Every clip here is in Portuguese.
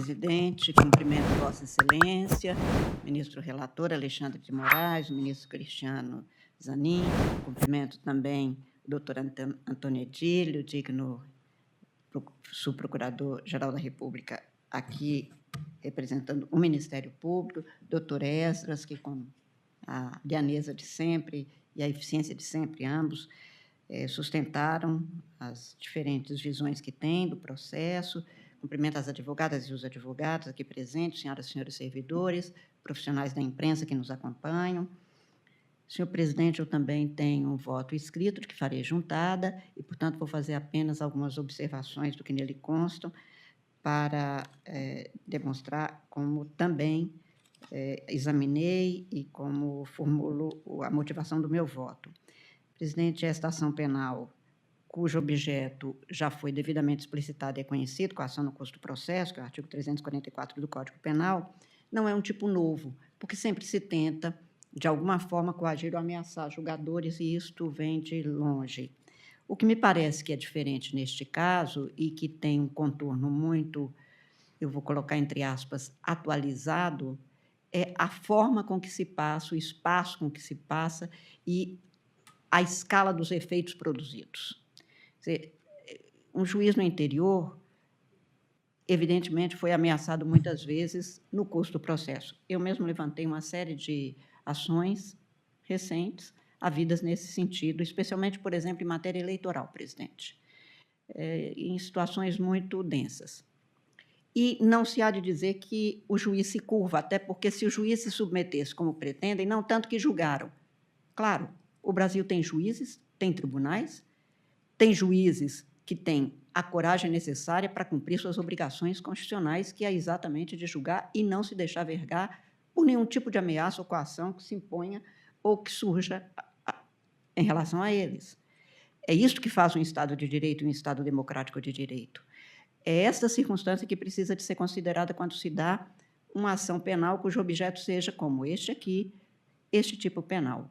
presidente, cumprimento Vossa Excelência, ministro relator Alexandre de Moraes, o ministro Cristiano Zanin, cumprimento também o doutor Antônio Edílio, digno subprocurador-geral da República, aqui representando o Ministério Público, doutor Esdras, que com a lianeza de sempre e a eficiência de sempre, ambos, sustentaram as diferentes visões que têm do processo. Cumprimento as advogadas e os advogados aqui presentes, senhoras e senhores servidores, profissionais da imprensa que nos acompanham. Senhor presidente, eu também tenho um voto escrito, de que farei juntada, e, portanto, vou fazer apenas algumas observações do que nele constam, para demonstrar como também examinei e como formulo a motivação do meu voto. Presidente, esta ação penal, cujo objeto já foi devidamente explicitado e é conhecido, com a ação no curso do processo, que é o artigo 344 do Código Penal, não é um tipo novo, porque sempre se tenta, de alguma forma, coagir ou ameaçar julgadores, e isto vem de longe. O que me parece que é diferente neste caso, e que tem um contorno muito, eu vou colocar entre aspas, atualizado, é a forma com que se passa, o espaço com que se passa e a escala dos efeitos produzidos. Um juiz no interior, evidentemente, foi ameaçado muitas vezes no curso do processo. Eu mesmo levantei uma série de ações recentes, havidas nesse sentido, especialmente, por exemplo, em matéria eleitoral, presidente, em situações muito densas. E não se há de dizer que o juiz se curva, até porque, se o juiz se submetesse como pretendem, não tanto que julgaram. Claro, o Brasil tem juízes, tem tribunais, tem juízes que têm a coragem necessária para cumprir suas obrigações constitucionais, que é exatamente de julgar e não se deixar vergar por nenhum tipo de ameaça ou coação que se imponha ou que surja em relação a eles. É isso que faz um Estado de Direito e um Estado democrático de direito. É essa circunstância que precisa de ser considerada quando se dá uma ação penal cujo objeto seja, como este aqui, este tipo penal.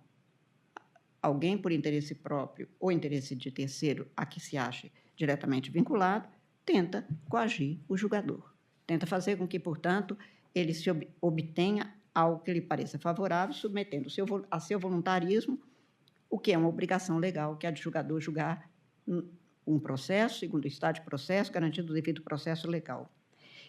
Alguém, por interesse próprio ou interesse de terceiro a que se ache diretamente vinculado, tenta coagir o julgador. Tenta fazer com que, portanto, ele se obtenha algo que lhe pareça favorável, submetendo a seu voluntarismo, o que é uma obrigação legal, que é a de julgador julgar um processo, segundo o estado de processo, garantido o devido processo legal.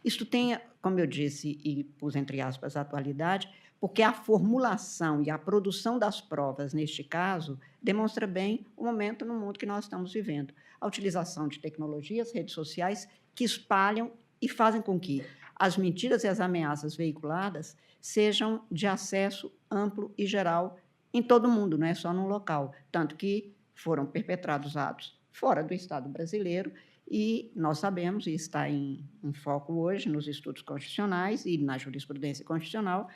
Isto tem, como eu disse, e pus entre aspas a atualidade, porque a formulação e a produção das provas, neste caso, demonstra bem o momento no mundo que nós estamos vivendo. A utilização de tecnologias, redes sociais, que espalham e fazem com que as mentiras e as ameaças veiculadas sejam de acesso amplo e geral em todo o mundo, não é só num local, tanto que foram perpetrados atos fora do Estado brasileiro, e nós sabemos, e está em foco hoje nos estudos constitucionais e na jurisprudência constitucional,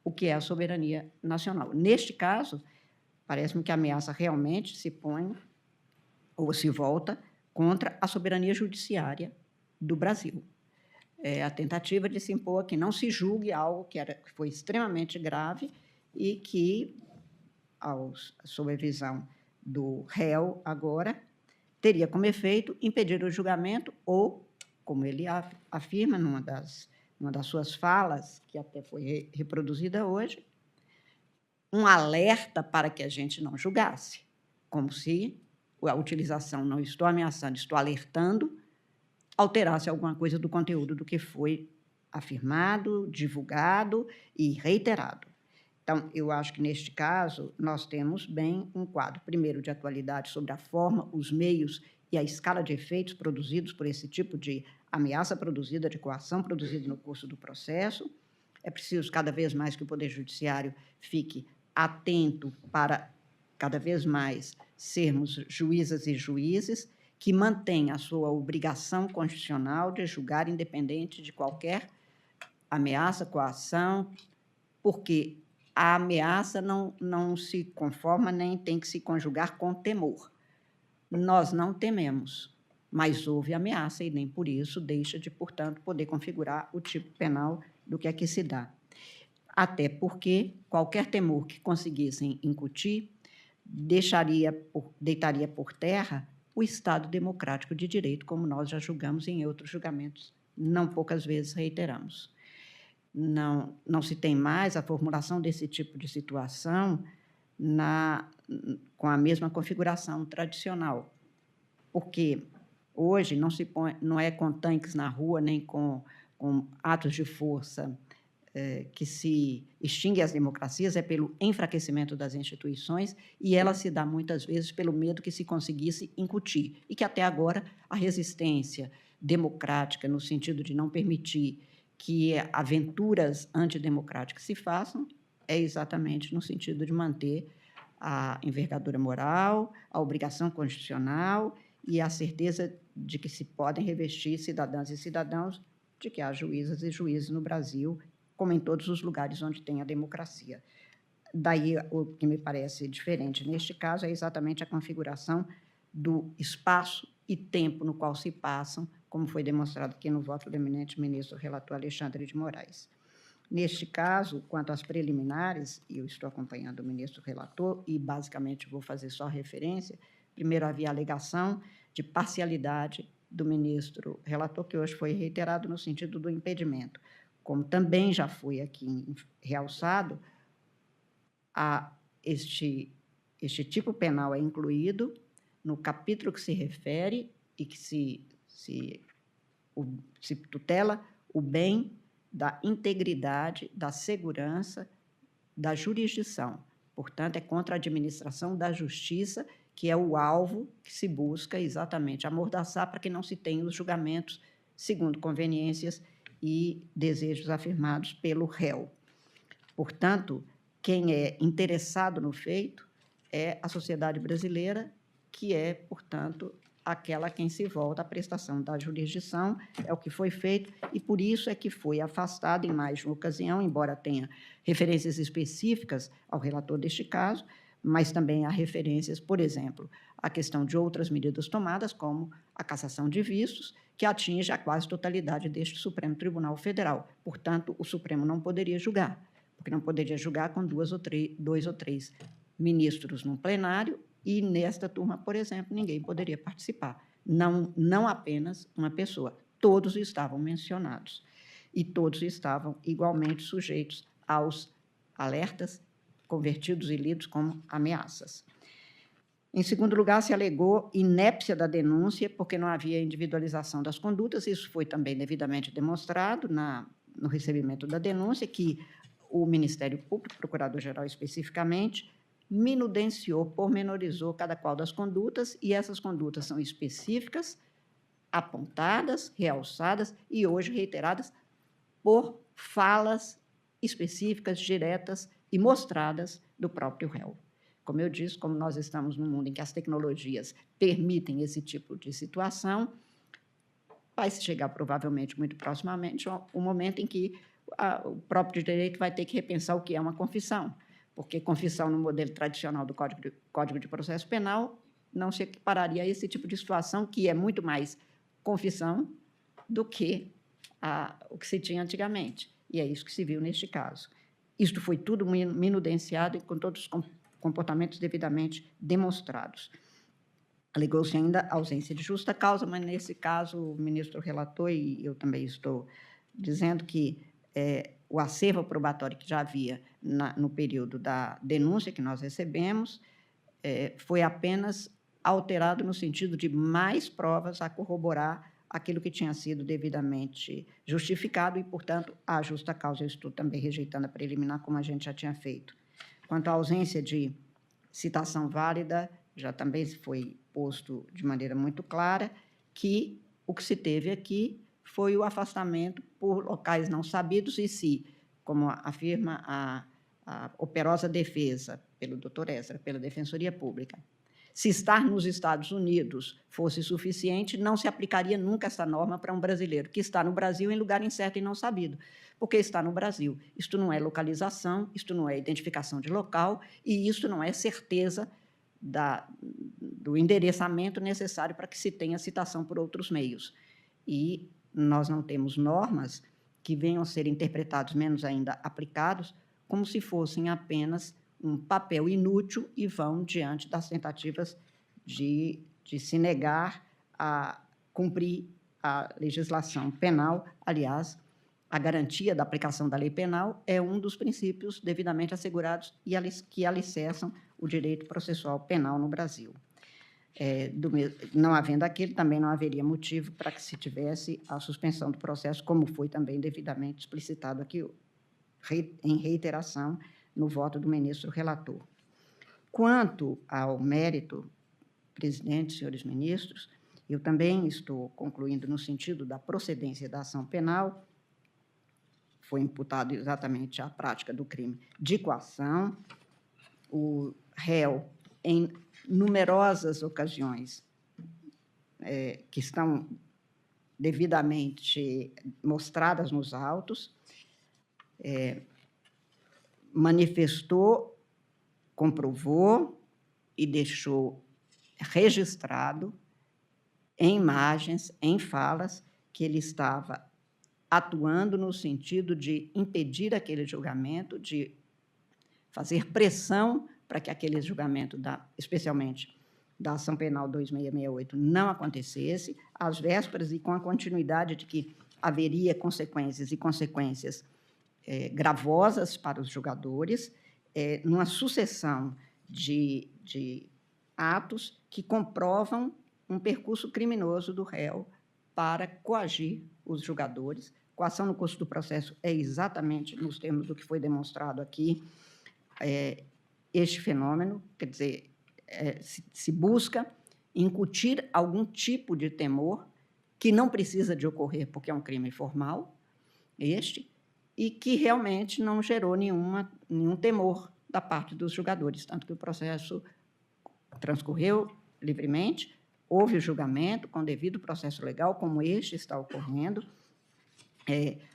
o que é a soberania nacional. Neste caso, parece-me que a ameaça realmente se põe ou se volta contra a soberania judiciária do Brasil. É a tentativa de se impor que não se julgue algo que foi extremamente grave e que, sob a visão do réu agora, teria como efeito impedir o julgamento ou, como ele afirma numa das suas falas, que até foi reproduzida hoje, um alerta para que a gente não julgasse, como se a utilização "não estou ameaçando, estou alertando" alterasse alguma coisa do conteúdo do que foi afirmado, divulgado e reiterado. Então, eu acho que, neste caso, nós temos bem um quadro, primeiro, de atualidade sobre a forma, os meios e a escala de efeitos produzidos por esse tipo de ameaça produzida, de coação produzida no curso do processo. É preciso, cada vez mais, que o Poder Judiciário fique atento para, cada vez mais, sermos juízas e juízes que mantenham a sua obrigação constitucional de julgar independente de qualquer ameaça, coação, porque a ameaça não se conforma nem tem que se conjugar com temor. Nós não tememos, mas houve ameaça e nem por isso deixa de, portanto, poder configurar o tipo penal do que aqui se dá. Até porque qualquer temor que conseguissem incutir deitaria por terra o Estado democrático de direito, como nós já julgamos em outros julgamentos não poucas vezes reiteramos. Não se tem mais a formulação desse tipo de situação com a mesma configuração tradicional, porque hoje não é com tanques na rua, nem com atos de força que se extingue as democracias, é pelo enfraquecimento das instituições, e ela se dá, muitas vezes, pelo medo que se conseguisse incutir, e que, até agora, a resistência democrática, no sentido de não permitir que aventuras antidemocráticas se façam, é exatamente no sentido de manter a envergadura moral, a obrigação constitucional e a certeza de que se podem revestir cidadãs e cidadãos de que há juízas e juízes no Brasil, como em todos os lugares onde tem a democracia. Daí, o que me parece diferente neste caso é exatamente a configuração do espaço e tempo no qual se passam, como foi demonstrado aqui no voto do eminente ministro relator Alexandre de Moraes. Neste caso, quanto às preliminares, e eu estou acompanhando o ministro relator e, basicamente, vou fazer só referência, primeiro havia a alegação de parcialidade do ministro relator, que hoje foi reiterado no sentido do impedimento. Como também já foi aqui realçado, este tipo penal é incluído no capítulo que se refere e que se tutela o bem da integridade, da segurança, da jurisdição. Portanto, é contra a administração da justiça, que é o alvo que se busca exatamente amordaçar para que não se tenham os julgamentos segundo conveniências e desejos afirmados pelo réu. Portanto, quem é interessado no feito é a sociedade brasileira, que é, portanto, aquela a quem se volta a prestação da jurisdição, é o que foi feito, e por isso é que foi afastado em mais de uma ocasião, embora tenha referências específicas ao relator deste caso, mas também há referências, por exemplo, à questão de outras medidas tomadas, como a cassação de vistos, que atinge a quase totalidade deste Supremo Tribunal Federal. Portanto, o Supremo não poderia julgar, porque não poderia julgar com dois ou três ministros num plenário, e nesta turma, por exemplo, ninguém poderia participar. Não apenas uma pessoa, todos estavam mencionados, e todos estavam igualmente sujeitos aos alertas convertidos e lidos como ameaças. Em segundo lugar, se alegou inépcia da denúncia, porque não havia individualização das condutas. Isso foi também devidamente demonstrado no recebimento da denúncia, que o Ministério Público, Procurador-Geral especificamente, minudenciou, pormenorizou cada qual das condutas, e essas condutas são específicas, apontadas, realçadas e hoje reiteradas por falas específicas, diretas e mostradas do próprio réu. Como eu disse, como nós estamos num mundo em que as tecnologias permitem esse tipo de situação, vai chegar provavelmente muito proximamente um momento em que o próprio direito vai ter que repensar o que é uma confissão, porque confissão no modelo tradicional do Código de Processo Penal não se equipararia a esse tipo de situação, que é muito mais confissão do que o que se tinha antigamente. E é isso que se viu neste caso. Isto foi tudo minudenciado e com todos os comportamentos devidamente demonstrados. Alegou-se ainda a ausência de justa causa, mas, nesse caso, o ministro relator, e eu também estou dizendo que o acervo probatório que já havia no período da denúncia que nós recebemos foi apenas alterado no sentido de mais provas a corroborar aquilo que tinha sido devidamente justificado e, portanto, a justa causa. Eu estou também rejeitando a preliminar, como a gente já tinha feito. Quanto à ausência de citação válida, já também foi posto de maneira muito clara que o que se teve aqui foi o afastamento por locais não sabidos e se, como afirma a operosa defesa pelo doutor Ezra, pela Defensoria Pública, se estar nos Estados Unidos fosse suficiente, não se aplicaria nunca essa norma para um brasileiro que está no Brasil em lugar incerto e não sabido, porque está no Brasil. Isto não é localização, isto não é identificação de local e isto não é certeza do endereçamento necessário para que se tenha citação por outros meios. E nós não temos normas que venham a ser interpretados, menos ainda aplicados, como se fossem apenas um papel inútil e vão diante das tentativas de se negar a cumprir a legislação penal, aliás, a garantia da aplicação da lei penal é um dos princípios devidamente assegurados e que alicerçam o direito processual penal no Brasil. Não havendo aquele, também não haveria motivo para que se tivesse a suspensão do processo, como foi também devidamente explicitado aqui em reiteração no voto do ministro relator. Quanto ao mérito, presidente, senhores ministros, eu também estou concluindo no sentido da procedência da ação penal. Foi imputado exatamente a prática do crime de coação. O réu, em numerosas ocasiões, que estão devidamente mostradas nos autos, manifestou, comprovou e deixou registrado em imagens, em falas, que ele estava atuando no sentido de impedir aquele julgamento, de fazer pressão para que aquele julgamento, especialmente da ação penal 2668, não acontecesse, às vésperas e com a continuidade de que haveria consequências gravosas para os julgadores, numa sucessão de atos que comprovam um percurso criminoso do réu para coagir os julgadores. Coação no curso do processo é exatamente nos termos do que foi demonstrado aqui, este fenômeno, quer dizer, se busca incutir algum tipo de temor que não precisa de ocorrer, porque é um crime formal, e que realmente não gerou nenhum temor da parte dos julgadores, tanto que o processo transcorreu livremente, houve o julgamento com devido processo legal, como este está ocorrendo.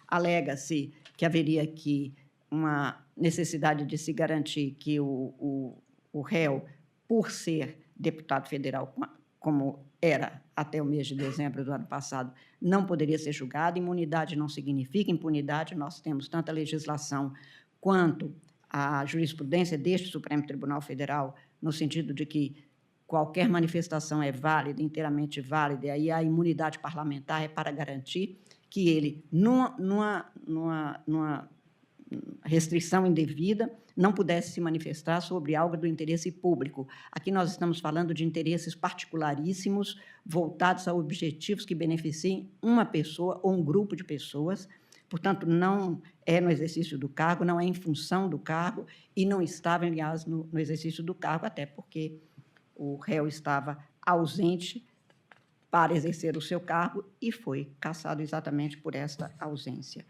Alega-se que haveria aqui uma necessidade de se garantir que o réu, por ser deputado federal, como era até o mês de dezembro do ano passado, não poderia ser julgado. Imunidade não significa impunidade. Nós temos tanto a legislação quanto a jurisprudência deste Supremo Tribunal Federal, no sentido de que qualquer manifestação é válida, inteiramente válida, e aí a imunidade parlamentar é para garantir que ele, numa restrição indevida, não pudesse se manifestar sobre algo do interesse público. Aqui nós estamos falando de interesses particularíssimos, voltados a objetivos que beneficiem uma pessoa ou um grupo de pessoas. Portanto, não é no exercício do cargo, não é em função do cargo, e não estava, aliás, no exercício do cargo, até porque o réu estava ausente para exercer o seu cargo e foi cassado exatamente por esta ausência.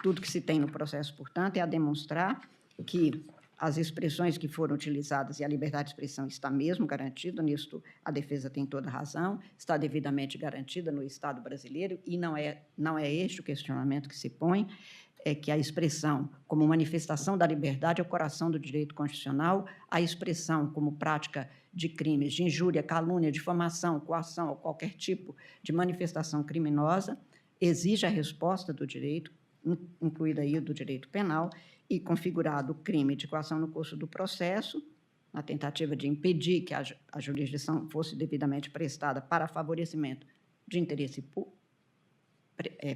Tudo que se tem no processo, portanto, é a demonstrar que as expressões que foram utilizadas e a liberdade de expressão está mesmo garantida, nisto a defesa tem toda a razão, está devidamente garantida no Estado brasileiro, e não é este o questionamento que se põe, é que a expressão como manifestação da liberdade é o coração do direito constitucional, a expressão como prática de crimes de injúria, calúnia, difamação, coação ou qualquer tipo de manifestação criminosa exige a resposta do direito, incluída aí do direito penal, e configurado o crime de coação no curso do processo, na tentativa de impedir que a jurisdição fosse devidamente prestada para favorecimento de interesse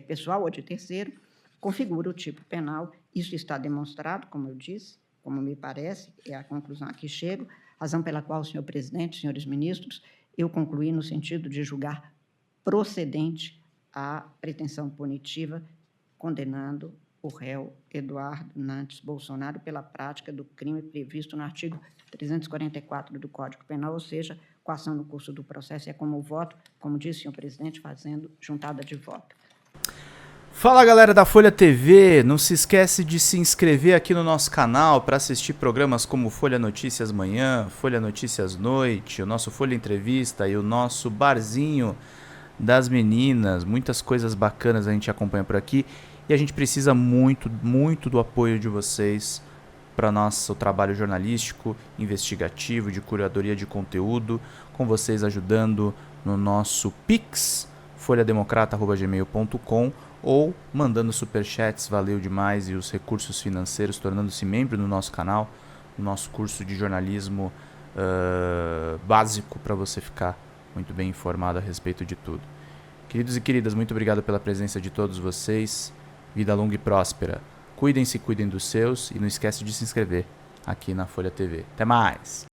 pessoal ou de terceiro, configura o tipo penal. Isso está demonstrado, como eu disse, como me parece, é a conclusão a que chego, razão pela qual, senhor presidente, senhores ministros, eu concluí no sentido de julgar procedente a pretensão punitiva, condenando o réu Eduardo Nantes Bolsonaro pela prática do crime previsto no artigo 344 do Código Penal, ou seja, coação no curso do processo. É como o voto, como disse o senhor presidente, fazendo juntada de voto. Fala, galera da Folha TV, não se esquece de se inscrever aqui no nosso canal para assistir programas como Folha Notícias Manhã, Folha Notícias Noite, o nosso Folha Entrevista e o nosso Barzinho das Meninas. Muitas coisas bacanas a gente acompanha por aqui e a gente precisa muito, muito do apoio de vocês para nosso trabalho jornalístico, investigativo, de curadoria de conteúdo, com vocês ajudando no nosso Pix, folhademocrata@gmail.com, ou mandando superchats, valeu demais, e os recursos financeiros, tornando-se membro do nosso canal, no nosso curso de jornalismo básico, para você ficar muito bem informado a respeito de tudo. Queridos e queridas, muito obrigado pela presença de todos vocês. Vida longa e próspera. Cuidem-se, cuidem dos seus e não esquece de se inscrever aqui na Folha TV. Até mais!